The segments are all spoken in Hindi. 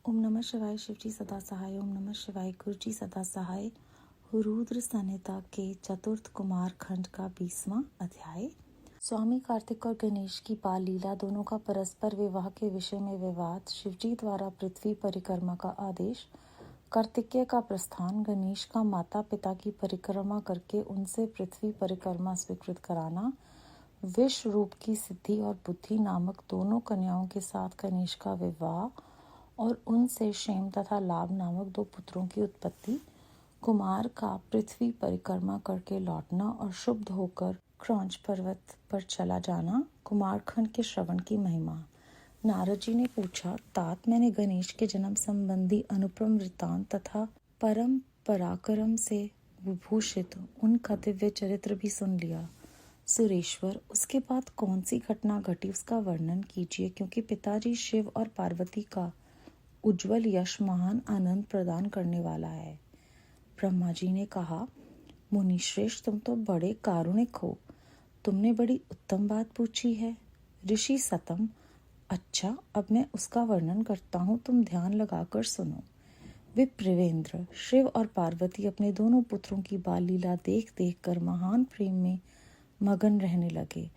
ओम नमः शिवाय। शिवजी सदा सहाय। ओम नमः शिवाय। गुरुजी सदा सहाय। रुद्र संहिता के चतुर्थ कुमार खंड का 20वां अध्याय। स्वामी कार्तिक और गणेश की बाल लीला, दोनों का परस्पर विवाह के विषय में विवाद, शिवजी द्वारा पृथ्वी परिक्रमा का आदेश, कार्तिकेय का प्रस्थान, गणेश का माता पिता की परिक्रमा करके उनसे पृथ्वी परिक्रमा स्वीकृत कराना, विश्व रूप की सिद्धि और बुद्धि नामक दोनों कन्याओं के साथ गणेश का विवाह और उनसे क्षेम तथा लाभ नामक 2 पुत्रों की उत्पत्ति, कुमार का पृथ्वी परिक्रमा करके लौटना और शुद्ध होकर क्रौंच पर्वत पर चला जाना, कुमारखंड के श्रवण की महिमा। नारद जी ने पूछा, तात मैंने गणेश के जन्म संबंधी अनुपम वृत्तांत तथा परम पराक्रम से विभूषित उनका दिव्य चरित्र भी सुन लिया। सुरेश्वर, उसके बाद कौन सी घटना घटी उसका वर्णन कीजिए, क्योंकि पिताजी शिव और पार्वती का उज्जवल यश महान आनंद प्रदान करने वाला है। ब्रह्मा जी ने कहा, मुनिश्रेष्ठ, तुम तो बड़े कारुणिक हो, तुमने बड़ी उत्तम बात पूछी है। ऋषि सतम, अच्छा, अब मैं उसका वर्णन करता हूँ, तुम ध्यान लगाकर सुनो। विप्रवेंद्र, शिव और पार्वती अपने दोनों पुत्रों की बाल लीला देख देख कर महान प्रेम में मगन रहने लगे।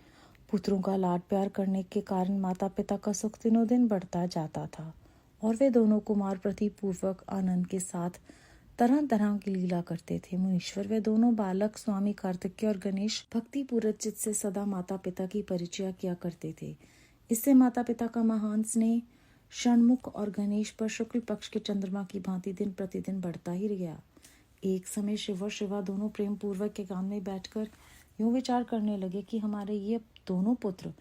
पुत्रों का लाड प्यार करने के कारण माता पिता का सुख दिनों दिन बढ़ता जाता था और वे दोनों कुमार प्रति पूर्वक आनंद के साथ तरह तरह की लीला करते थे। मुनीश्वर, वे दोनों बालक स्वामी कार्तिकेय और गणेश भक्ति पूर्वक चित्त से सदा माता पिता की परिचय किया करते थे। इससे माता पिता का महान स्नेह षणमुख और गणेश पर शुक्ल पक्ष के चंद्रमा की भांति दिन प्रतिदिन बढ़ता ही गया। एक समय शिव और शिवा दोनों प्रेम पूर्वक एकांत में बैठकर यूं विचार करने लगे कि हमारे ये दोनों पुत्र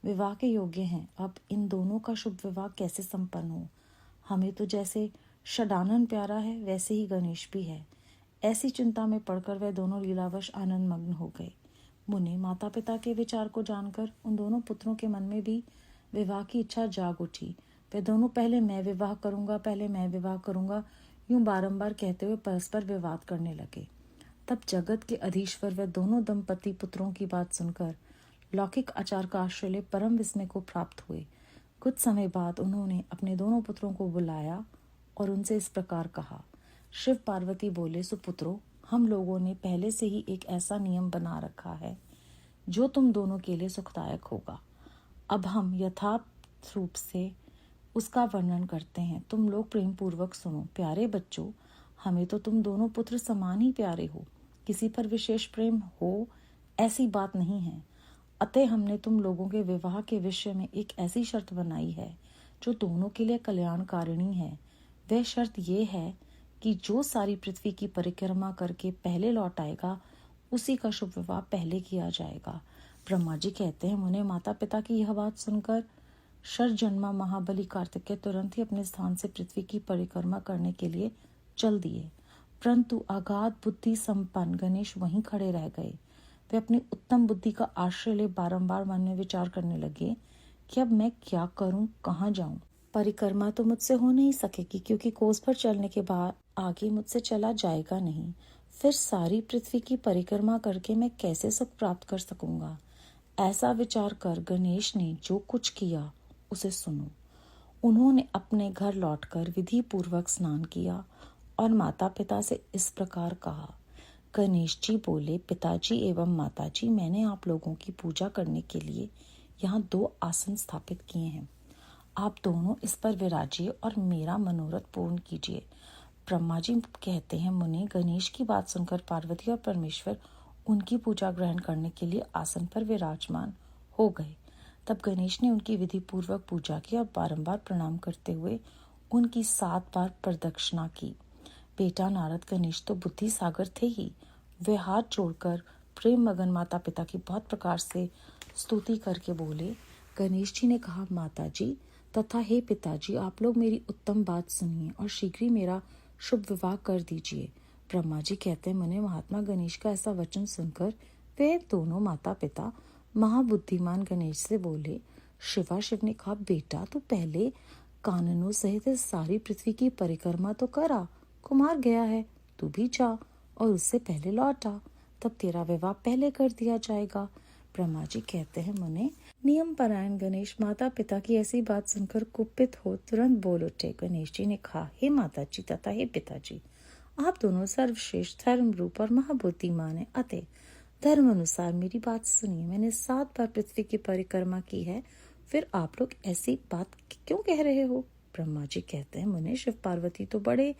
विवाह के योग्य हैं। अब इन दोनों का शुभ विवाह कैसे संपन्न हो। हमें तो जैसे षडानन प्यारा है, वैसे ही गणेश भी है। ऐसी चिंता में पड़कर वे दोनों लीलावश आनंद मग्न हो गए। मुने, माता पिता के विचार को जानकर उन दोनों पुत्रों के मन में भी विवाह की इच्छा जाग उठी। वे दोनों पहले मैं विवाह करूंगा, पहले मैं विवाह करूंगा, यूं बारंबार कहते हुए परस्पर विवाद करने लगे। तब जगत के अधीश्वर वे दोनों दंपति पुत्रों की बात सुनकर लौकिक आचार का आश्रय ले परम विस्मय को प्राप्त हुए। कुछ समय बाद उन्होंने अपने दोनों पुत्रों को बुलाया और उनसे इस प्रकार कहा। शिव पार्वती बोले, सुपुत्रों, हम लोगों ने पहले से ही एक ऐसा नियम बना रखा है जो तुम दोनों के लिए सुखदायक होगा। अब हम यथार्थ रूप से उसका वर्णन करते हैं, तुम लोग प्रेम पूर्वक सुनो। प्यारे बच्चों, हमें तो तुम दोनों पुत्र समान ही प्यारे हो, किसी पर विशेष प्रेम हो ऐसी बात नहीं है। अतः हमने तुम लोगों के विवाह के विषय में एक ऐसी शर्त बनाई है जो दोनों के लिए कल्याणकारिणी है। वह शर्त ये है कि जो सारी पृथ्वी की परिक्रमा करके पहले लौट आएगा, उसी का शुभ विवाह पहले किया जाएगा। ब्रह्मा जी कहते हैं, मुने, माता पिता की यह बात सुनकर शरजन्मा महाबली कार्तिकेय तुरंत ही अपने स्थान से पृथ्वी की परिक्रमा करने के लिए चल दिए, परंतु अगाध बुद्धि संपन्न गणेश वहीं खड़े रह गए। वे अपनी उत्तम बुद्धि का आश्रय ले बारंबार मन में विचार करने लगे कि अब मैं क्या करूं, कहाँ जाऊं। परिक्रमा तो मुझसे हो नहीं सकेगी, क्योंकि कोस भर चलने के बाद आगे मुझसे चला जाएगा नहीं। फिर सारी पृथ्वी की परिक्रमा करके मैं कैसे सुख प्राप्त कर सकूंगा। ऐसा विचार कर गणेश ने जो कुछ किया उसे सुनो। उन्होंने अपने घर लौटकर विधि पूर्वक स्नान किया और माता पिता से इस प्रकार कहा। गणेश जी बोले, पिताजी एवं माताजी, मैंने आप लोगों की पूजा करने के लिए यहाँ 2 आसन स्थापित किए हैं। आप दोनों इस पर विराजिए और मेरा मनोरथ पूर्ण कीजिए। ब्रह्मा जी कहते हैं, मुनि, गणेश की बात सुनकर पार्वती और परमेश्वर उनकी पूजा ग्रहण करने के लिए आसन पर विराजमान हो गए। तब गणेश ने उनकी विधि पूर्वक पूजा की और बारंबार प्रणाम करते हुए उनकी 7 बार प्रदक्षिणा की। बेटा नारद, गणेश तो बुद्धि सागर थे ही। वे हाथ जोड़कर प्रेम मगन माता पिता की बहुत प्रकार से स्तुति करके बोले। गणेश जी ने कहा, माता जी तथा हे पिताजी, आप लोग मेरी उत्तम बात सुनिए और शीघ्र ही मेरा शुभ विवाह कर दीजिए। ब्रह्मा जी कहते हैं, मुने, महात्मा गणेश का ऐसा वचन सुनकर वे दोनों माता पिता महाबुद्धिमान गणेश से बोले। शिवा शिव ने कहा, बेटा तू पहले काननों सहित सारी पृथ्वी की परिक्रमा तो करा। कुमार गया है, तू भी जा और उससे पहले लौट आ, तब तेरा विवाह पहले कर दिया जाएगा। ब्रह्मा जी कहते हैं, मुने, नियम परायण गणेश माता पिता की ऐसी बात सुनकर कुपित हो तुरंत बोल उठे। गणेश जी ने कहा, हे माता जी तथा हे पिताजी, आप दोनों सर्वश्रेष्ठ धर्म रूप और महाबुद्धिमान है, अतः धर्म अनुसार मेरी बात सुनिए। मैंने 7 बार पृथ्वी की परिक्रमा की है, फिर आप लोग ऐसी बात क्यों कह रहे हो? ब्रह्मा जी कहते हैं, मुने शिव पार्वती तो बड़े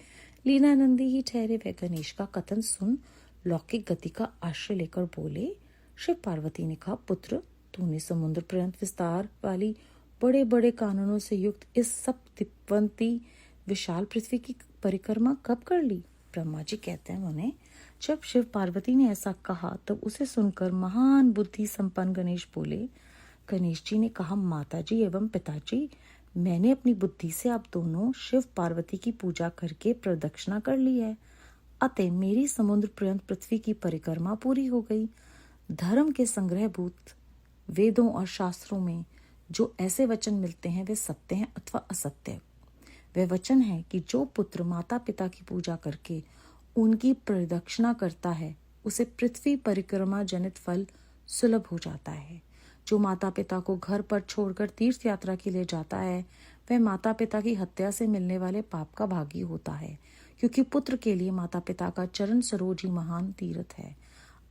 लीलानंदी ही ठहरे। वे गणेश का कथन सुन लौकिक गति का आश्रय लेकर बोले। शिव पार्वती ने कहा, पुत्र तूने समुद्र पर्यंत विस्तार वाली बड़े बड़े कानूनों से युक्त इस सप्तवंती विशाल पृथ्वी की परिक्रमा कब कर ली? ब्रह्मा जी कहते हैं, मुने जब शिव पार्वती ने ऐसा कहा तब उसे सुनकर महान बुद्धि संपन्न गणेश बोले। गणेश जी ने कहा, माता जी एवं पिताजी, मैंने अपनी बुद्धि से आप दोनों शिव पार्वती की पूजा करके प्रदक्षिणा कर ली है, अतः मेरी समुद्र पर्यंत पृथ्वी की परिक्रमा पूरी हो गई। धर्म के संग्रहभूत वेदों और शास्त्रों में जो ऐसे वचन मिलते हैं वे सत्य हैं अथवा असत्य। वे वचन है कि जो पुत्र माता पिता की पूजा करके उनकी प्रदक्षिणा करता है उसे पृथ्वी परिक्रमा जनित फल सुलभ हो जाता है। जो माता पिता को घर पर छोड़कर तीर्थ यात्रा के लिए जाता है वह माता पिता की हत्या से मिलने वाले पाप का भागी होता है, क्योंकि पुत्र के लिए माता पिता का चरण सरोज ही महान तीर्थ है।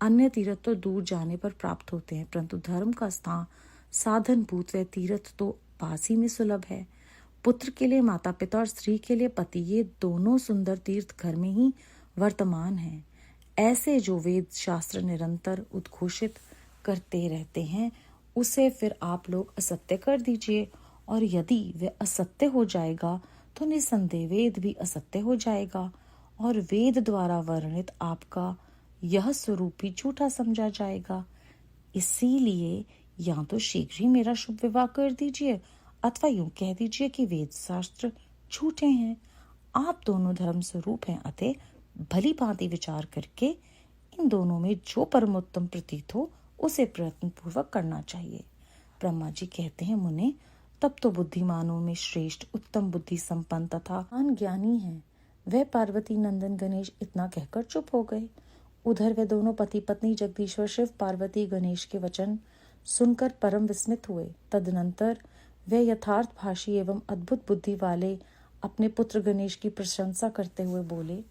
अन्य तीर्थ तो दूर जाने पर प्राप्त होते हैं, परंतु धर्म का स्थान साधन भूत वह तीर्थ तो पास ही में सुलभ है। पुत्र के लिए माता पिता और स्त्री के लिए पति, ये दोनों सुंदर तीर्थ घर में ही वर्तमान हैं। ऐसे जो वेद शास्त्र निरंतर उद्घोषित करते रहते हैं उसे फिर आप लोग असत्य कर दीजिए, और यदि वह असत्य हो जाएगा तो निसंदेह वेद भी असत्य हो जाएगा और वेद द्वारा वर्णित आपका यह स्वरूप भी झूठा समझा जाएगा। इसीलिए या तो शीघ्र ही मेरा शुभ विवाह कर दीजिए अथवा यूं कह दीजिए कि वेद शास्त्र झूठे हैं। आप दोनों धर्म स्वरूप हैं, अतः भली भांति विचार करके इन दोनों में जो परमोत्तम प्रतीत हो उसे प्रयत्न पूर्वक करना चाहिए। ब्रह्मा जी कहते हैं, मुने तब तो बुद्धिमानों में श्रेष्ठ उत्तम बुद्धि संपन्न तथा महान ज्ञानी है। वह पार्वती नंदन गणेश इतना कहकर चुप हो गए। उधर वे दोनों पति पत्नी जगदीश्वर शिव पार्वती गणेश के वचन सुनकर परम विस्मित हुए। तदनंतर वे यथार्थ भाषी एवं अद्भुत बुद्धि वाले अपने पुत्र गणेश की प्रशंसा करते हुए बोले।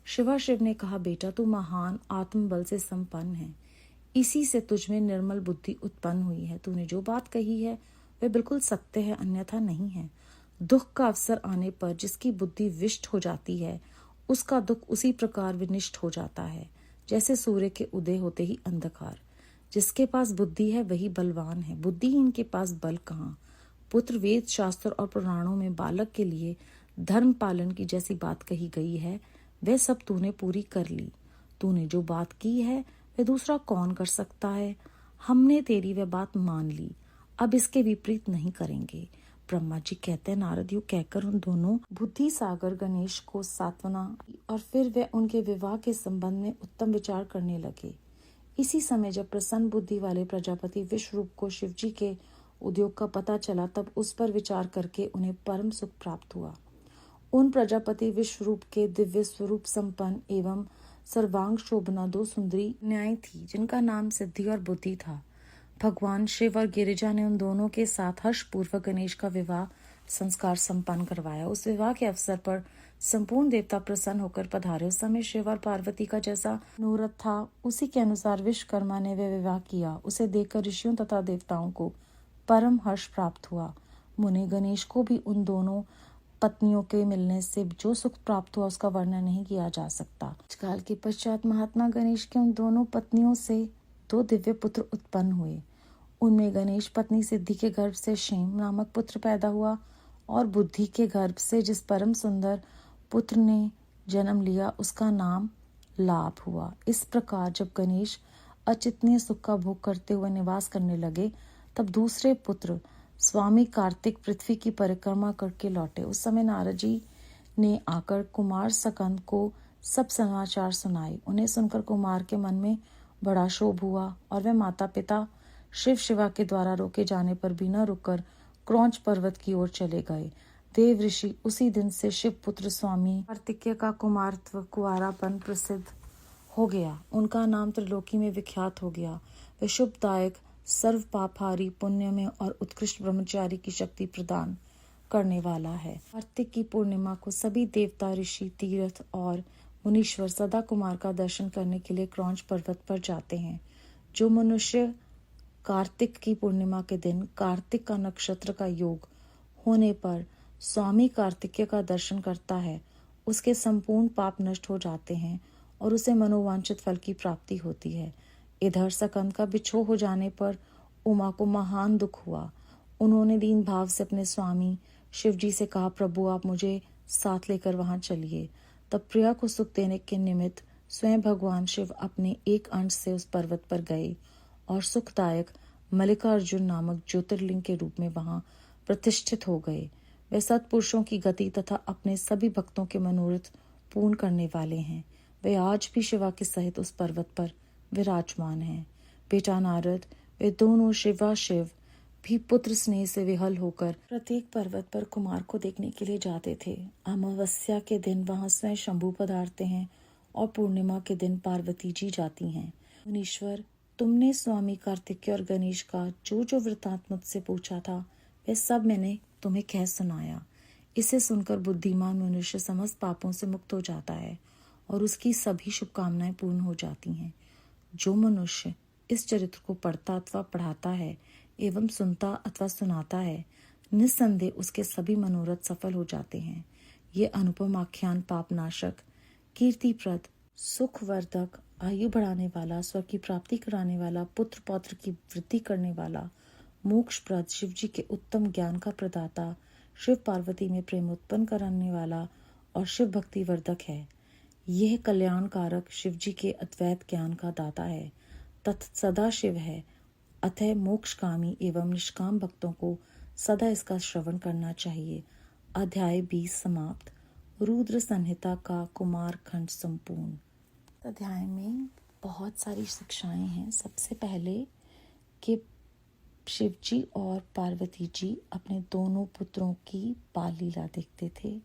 शिवाशिव ने कहा, बेटा तू महान आत्मबल से संपन्न है, इसी से तुझ में निर्मल बुद्धि उत्पन्न हुई है। तूने जो बात कही है वह बिल्कुल सत्य है, अन्यथा नहीं है। दुख का अवसर आने पर जिसकी बुद्धि विष्ट हो जाती है उसका दुख उसी प्रकार विनिष्ट हो जाता है जैसे सूर्य के उदय होते ही अंधकार। जिसके पास बुद्धि है वही बलवान है, बुद्धिहीन के पास बल कहाँ। पुत्र, वेद शास्त्र और पुराणों में बालक के लिए धर्म पालन की जैसी बात कही गई है वह सब तूने पूरी कर ली। तूने जो बात की है वह दूसरा कौन कर सकता है। हमने तेरी वह बात मान ली, अब इसके विपरीत नहीं करेंगे। ब्रह्मा जी कहते हैं, नारद यूं कहकर उन दोनों बुद्धि सागर गणेश को सांत्वना और फिर वे उनके विवाह के संबंध में उत्तम विचार करने लगे। इसी समय जब प्रसन्न बुद्धि वाले प्रजापति विश्वरूप को शिवजी के उद्योग का पता चला तब उस पर विचार करके उन्हें परम सुख प्राप्त हुआ। उन प्रजापति विश्वरूप के दिव्य स्वरूप संपन्न एवं सर्वांग शोभना 2 सुंदरी न्याय थी जिनका नाम सिद्धि और बुद्धि था। भगवान शिव और गिरिजा ने उन दोनों के साथ हर्ष पूर्वक गणेश का विवाह संस्कार संपन्न करवाया। उस विवाह के अवसर पर संपूर्ण देवता प्रसन्न होकर पधारे। उस समय शिव और पार्वती का जैसा मनोरथ था उसी के अनुसार विश्वकर्मा ने वह विवाह किया। उसे देखकर ऋषियों तथा देवताओं को परम हर्ष प्राप्त हुआ। मुने गणेश को भी उन दोनों पत्नियों के मिलने से जो सुख प्राप्त हुआ उसका वर्णन नहीं किया जा सकता। काल के पश्चात महात्मा गणेश के उन दोनों पत्नियों से 2 दिव्य पुत्र उत्पन्न हुए। उनमें गणेश पत्नी सिद्धि के गर्भ से क्षेम नामक पुत्र पैदा हुआ और बुद्धि के गर्भ से जिस परम सुंदर पुत्र ने जन्म लिया उसका नाम लाभ हुआ। इस प्रकार जब गणेश अचिंतनीय सुख का भोग करते हुए निवास करने लगे तब दूसरे पुत्र स्वामी कार्तिक पृथ्वी की परिक्रमा करके लौटे। उस समय नारद जी ने आकर कुमार सकंद को सब समाचार सुनाए। उन्हें सुनकर कुमार के मन में बड़ा क्षोभ हुआ और वे माता पिता शिव शिवा के द्वारा रोके जाने पर बिना रुककर क्रौंच पर्वत की ओर चले गए। देव ऋषि उसी दिन से शिव पुत्र स्वामी कार्तिकेय का कुमारत्व कुंवारापन प्रसिद्ध हो गया। उनका नाम त्रिलोकी में विख्यात हो गया। वे शुभदायक सर्व पापहारी, पुण्यमय और उत्कृष्ट ब्रह्मचारी की शक्ति प्रदान करने वाला है। कार्तिक की पूर्णिमा को सभी देवता, ऋषि, तीर्थ और मुनीश्वर सदा कुमार का दर्शन करने के लिए क्रौंच पर्वत पर जाते हैं। जो मनुष्य कार्तिक की पूर्णिमा के दिन कार्तिक का नक्षत्र का योग होने पर स्वामी कार्तिकेय का दर्शन करता है, उसके संपूर्ण पाप नष्ट हो जाते हैं और उसे मनोवांछित फल की प्राप्ति होती है। इधर सकंद का बिछोह हो जाने पर उमा को महान दुख हुआ। उन्होंने दीन भाव से अपने स्वामी शिव जी से कहा, प्रभु आप मुझे साथ लेकर वहां चलिए। तब प्रिया को सुख देने के निमित्त स्वयं भगवान शिव अपने एक अंश से उस पर्वत पर गए और सुखदायक मल्लिकार्जुन नामक ज्योतिर्लिंग के रूप में वहां प्रतिष्ठित हो गए। वे सत्पुरुषों की गति तथा अपने सभी भक्तों के मनोरथ पूर्ण करने वाले हैं। वे आज भी शिवा के सहित उस पर्वत पर विराजमान हैं। बेटा नारद, वे दोनों शिवा शिव भी पुत्र स्नेह से विहल होकर प्रत्येक पर्वत पर कुमार को देखने के लिए जाते थे। अमावस्या के दिन वहां स्वयं शंभु पधारते हैं और पूर्णिमा के दिन पार्वती जी जाती हैं। मुनीश्वर, तुमने स्वामी कार्तिकेय और गणेश का जो जो वृतांत मुझसे पूछा था वह सब मैंने तुम्हें कह सुनाया। इसे सुनकर बुद्धिमान मनुष्य समस्त पापों से मुक्त हो जाता है और उसकी सभी शुभकामनाएं पूर्ण हो जाती हैं। जो मनुष्य इस चरित्र को पढ़ता अथवा पढ़ाता है एवं सुनता अथवा सुनाता है, निस्संदेह उसके सभी मनोरथ सफल हो जाते हैं। ये अनुपम आख्यान पापनाशक, कीर्तिप्रद, सुखवर्धक, आयु बढ़ाने वाला, स्वर्ग की प्राप्ति कराने वाला, पुत्र पौत्र की वृद्धि करने वाला, मोक्षप्रद, शिव जी के उत्तम ज्ञान का प्रदाता, शिव पार्वती में प्रेम उत्पन्न कराने वाला और शिव भक्ति वर्धक है। यह कल्याणकारक शिव जी के अद्वैत ज्ञान का दाता है, तत् सदा शिव है। अतः मोक्षकामी एवं निष्काम भक्तों को सदा इसका श्रवण करना चाहिए। अध्याय 20 समाप्त। रुद्र संहिता का कुमार खंड संपूर्ण। अध्याय में बहुत सारी शिक्षाएं हैं। सबसे पहले कि शिव जी और पार्वती जी अपने दोनों पुत्रों की बाल लीला देखते थे।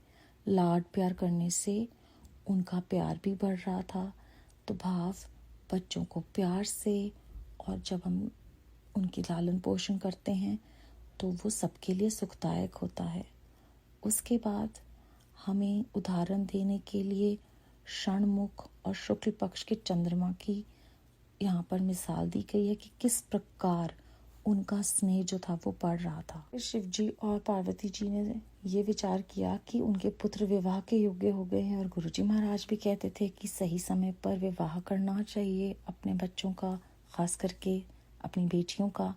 लाड प्यार करने से उनका प्यार भी बढ़ रहा था। तो भाव बच्चों को प्यार से, और जब हम उनकी लालन पोषण करते हैं तो वो सबके लिए सुखदायक होता है। उसके बाद हमें उदाहरण देने के लिए षणमुख और शुक्ल पक्ष के चंद्रमा की यहाँ पर मिसाल दी गई है कि किस प्रकार उनका स्नेह जो था वो बढ़ रहा था। फिर शिव जी और पार्वती जी ने ये विचार किया कि उनके पुत्र विवाह के योग्य हो गए हैं और गुरुजी महाराज भी कहते थे कि सही समय पर विवाह करना चाहिए अपने बच्चों का, खास करके अपनी बेटियों का।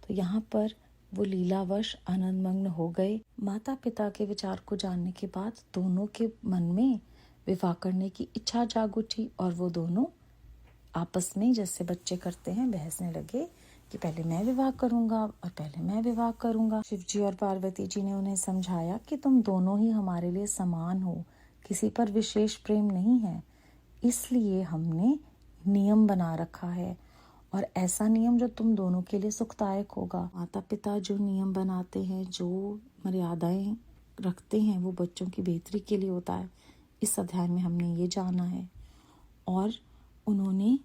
तो यहाँ पर वो लीलावश आनंदमग्न हो गए। माता पिता के विचार को जानने के बाद दोनों के मन में विवाह करने की इच्छा जाग उठी और वो दोनों आपस में जैसे बच्चे करते हैं बहसने लगे कि पहले मैं विवाह करूंगा और पहले मैं विवाह करूंगा। शिव जी और पार्वती जी ने उन्हें समझाया कि तुम दोनों ही हमारे लिए समान हो, किसी पर विशेष प्रेम नहीं है, इसलिए हमने नियम बना रखा है और ऐसा नियम जो तुम दोनों के लिए सुखदायक होगा। माता पिता जो नियम बनाते हैं, जो मर्यादाएं रखते हैं, वो बच्चों की बेहतरी के लिए होता है। इस अध्याय में हमने ये जाना है। और उन्होंने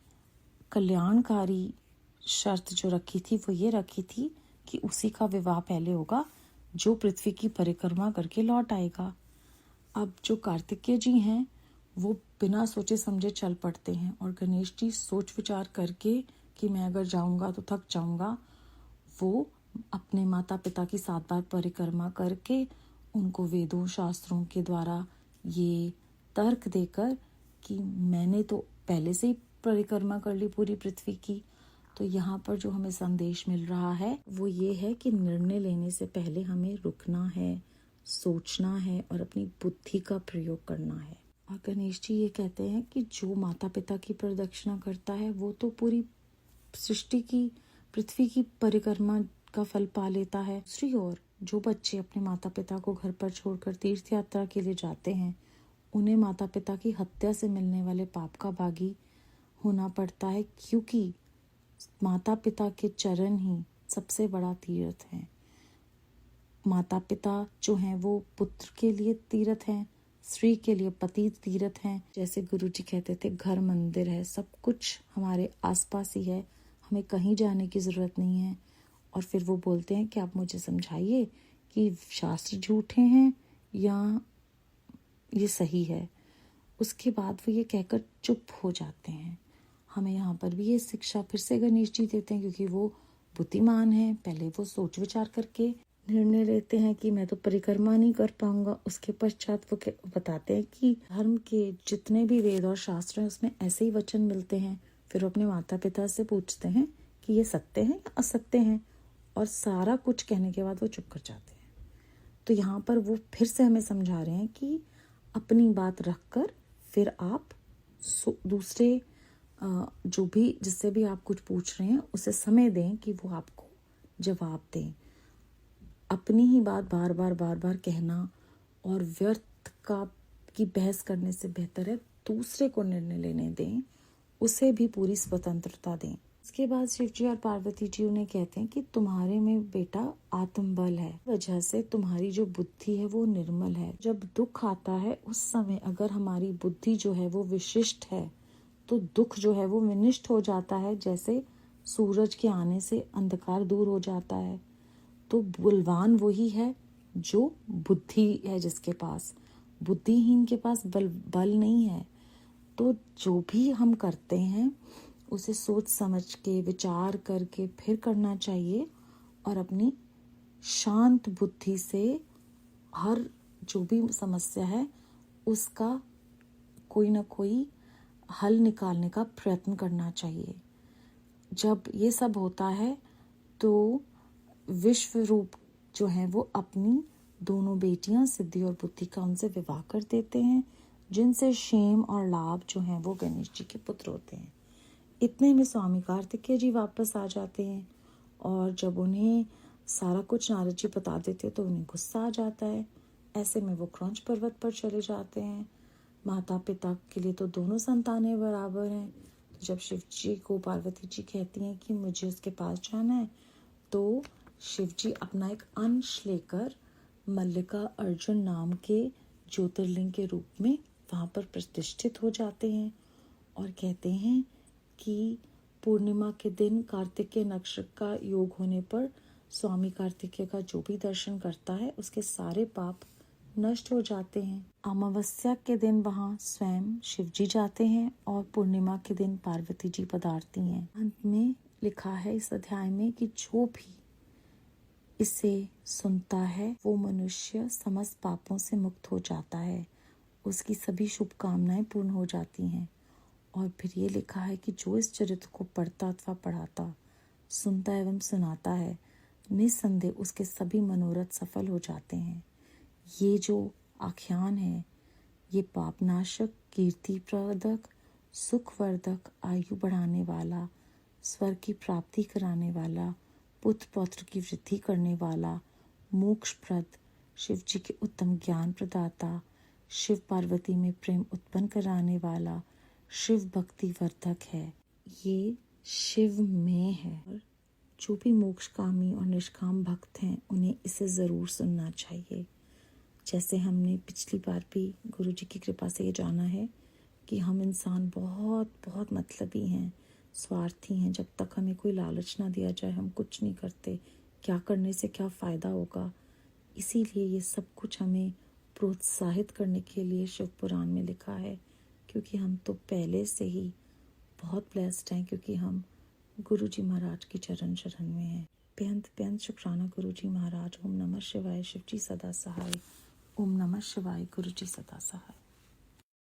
कल्याणकारी शर्त जो रखी थी वो ये रखी थी कि उसी का विवाह पहले होगा जो पृथ्वी की परिक्रमा करके लौट आएगा। अब जो कार्तिकेय जी हैं वो बिना सोचे समझे चल पड़ते हैं और गणेश जी सोच विचार करके कि मैं अगर जाऊंगा तो थक जाऊंगा, वो अपने माता पिता की 7 बार परिक्रमा करके उनको वेदों शास्त्रों के द्वारा ये तर्क देकर कि मैंने तो पहले से ही परिक्रमा कर ली पूरी पृथ्वी की। तो यहाँ पर जो हमें संदेश मिल रहा है वो ये है कि निर्णय लेने से पहले हमें रुकना है, सोचना है और अपनी बुद्धि का प्रयोग करना है। और गणेश जी ये कहते हैं कि जो माता पिता की प्रदक्षिणा करता है वो तो पूरी सृष्टि की, पृथ्वी की परिक्रमा का फल पा लेता है। दूसरी ओर जो बच्चे अपने माता पिता को घर पर छोड़कर तीर्थ यात्रा के लिए जाते हैं, उन्हें माता पिता की हत्या से मिलने वाले पाप का भागी होना पड़ता है, क्योंकि माता पिता के चरण ही सबसे बड़ा तीर्थ है। माता पिता जो हैं वो पुत्र के लिए तीर्थ हैं, स्त्री के लिए पति तीर्थ हैं। जैसे गुरु जी कहते थे घर मंदिर है, सब कुछ हमारे आसपास ही है, हमें कहीं जाने की ज़रूरत नहीं है। और फिर वो बोलते हैं कि आप मुझे समझाइए कि शास्त्र झूठे हैं या ये सही है। उसके बाद वो ये कहकर चुप हो जाते हैं। हमें यहाँ पर भी ये शिक्षा फिर से गणेश जी देते हैं, क्योंकि वो बुद्धिमान हैं। पहले वो सोच विचार करके निर्णय लेते हैं कि मैं तो परिक्रमा नहीं कर पाऊंगा। उसके पश्चात वो बताते हैं कि धर्म के जितने भी वेद और शास्त्र हैं उसमें ऐसे ही वचन मिलते हैं। फिर वो अपने माता पिता से पूछते हैं कि ये सत्य है या असत्य है, और सारा कुछ कहने के बाद वो चुप कर जाते हैं। तो यहाँ पर वो फिर से हमें समझा रहे हैं कि अपनी बात रखकर फिर आप दूसरे जो भी जिससे भी आप कुछ पूछ रहे हैं उसे समय दें कि वो आपको जवाब दें। अपनी ही बात बार बार कहना और व्यर्थ की बहस करने से बेहतर है दूसरे को निर्णय लेने दें, उसे भी पूरी स्वतंत्रता दें। इसके बाद शिव जी और पार्वती जी उन्हें कहते हैं कि तुम्हारे में बेटा आत्मबल है, वजह से तुम्हारी जो बुद्धि है वो निर्मल है। जब दुख आता है उस समय अगर हमारी बुद्धि जो है वो विशिष्ट है तो दुख जो है वो विनिष्ट हो जाता है। जैसे सूरज के आने से अंधकार दूर हो जाता है। तो बलवान वही है जो बुद्धि है, जिसके पास बुद्धिहीन के पास बल नहीं है। तो जो भी हम करते हैं उसे सोच समझ के विचार करके फिर करना चाहिए, और अपनी शांत बुद्धि से हर जो भी समस्या है उसका कोई ना कोई हल निकालने का प्रयत्न करना चाहिए। जब ये सब होता है तो विश्व रूप जो है वो अपनी दोनों बेटियां सिद्धि और बुद्धि का उनसे विवाह कर देते हैं, जिनसे क्षेम और लाभ जो हैं वो गणेश जी के पुत्र होते हैं। इतने में स्वामी कार्तिकेय जी वापस आ जाते हैं, और जब उन्हें सारा कुछ नारद जी बता देते तो उन्हें गुस्सा आ जाता है। ऐसे में वो क्रौंच पर्वत पर चले जाते हैं। माता पिता के लिए तो दोनों संतानें बराबर हैं। तो जब शिव जी को पार्वती जी कहती हैं कि मुझे उसके पास जाना है, तो शिव जी अपना एक अंश लेकर मल्लिका अर्जुन नाम के ज्योतिर्लिंग के रूप में वहाँ पर प्रतिष्ठित हो जाते हैं, और कहते हैं कि पूर्णिमा के दिन कार्तिकेय नक्षत्र का योग होने पर स्वामी कार्तिकेय का जो भी दर्शन करता है उसके सारे पाप नष्ट हो जाते हैं। अमावस्या के दिन वहाँ स्वयं शिव जी जाते हैं और पूर्णिमा के दिन पार्वती जी पधारती हैं। अंत में लिखा है इस अध्याय में कि जो भी इसे सुनता है वो मनुष्य समस्त पापों से मुक्त हो जाता है, उसकी सभी शुभकामनाएं पूर्ण हो जाती हैं। और फिर ये लिखा है कि जो इस चरित्र को पढ़ता अथवा पढ़ाता, सुनता एवं सुनाता है, निस्संदेह उसके सभी मनोरथ सफल हो जाते हैं। ये जो आख्यान है ये पापनाशक, कीर्तिप्रदक, सुखवर्धक, आयु बढ़ाने वाला, स्वर्ग की प्राप्ति कराने वाला, पुत्र पौत्र की वृद्धि करने वाला, मोक्षप्रद, शिव जी के उत्तम ज्ञान प्रदाता, शिव पार्वती में प्रेम उत्पन्न कराने वाला, शिव भक्ति वर्धक है। ये शिव में है। और जो भी मोक्षकामी और निष्काम भक्त हैं उन्हें इसे ज़रूर सुनना चाहिए। जैसे हमने पिछली बार भी गुरु जी की कृपा से ये जाना है कि हम इंसान बहुत बहुत मतलबी हैं, स्वार्थी हैं। जब तक हमें कोई लालच ना दिया जाए हम कुछ नहीं करते। क्या करने से क्या फ़ायदा होगा। इसीलिए ये सब कुछ हमें प्रोत्साहित करने के लिए शिव पुराण में लिखा है, क्योंकि हम तो पहले से ही बहुत ब्लेस्ड हैं, क्योंकि हम गुरु जी महाराज की चरण शरण में हैं। बेअंत बेअंत शुक्राना गुरु जी महाराज। ओम नमः शिवाय। शिव जी सदा सहाय। ओम नमः शिवाय। गुरु जी सदा सहाय।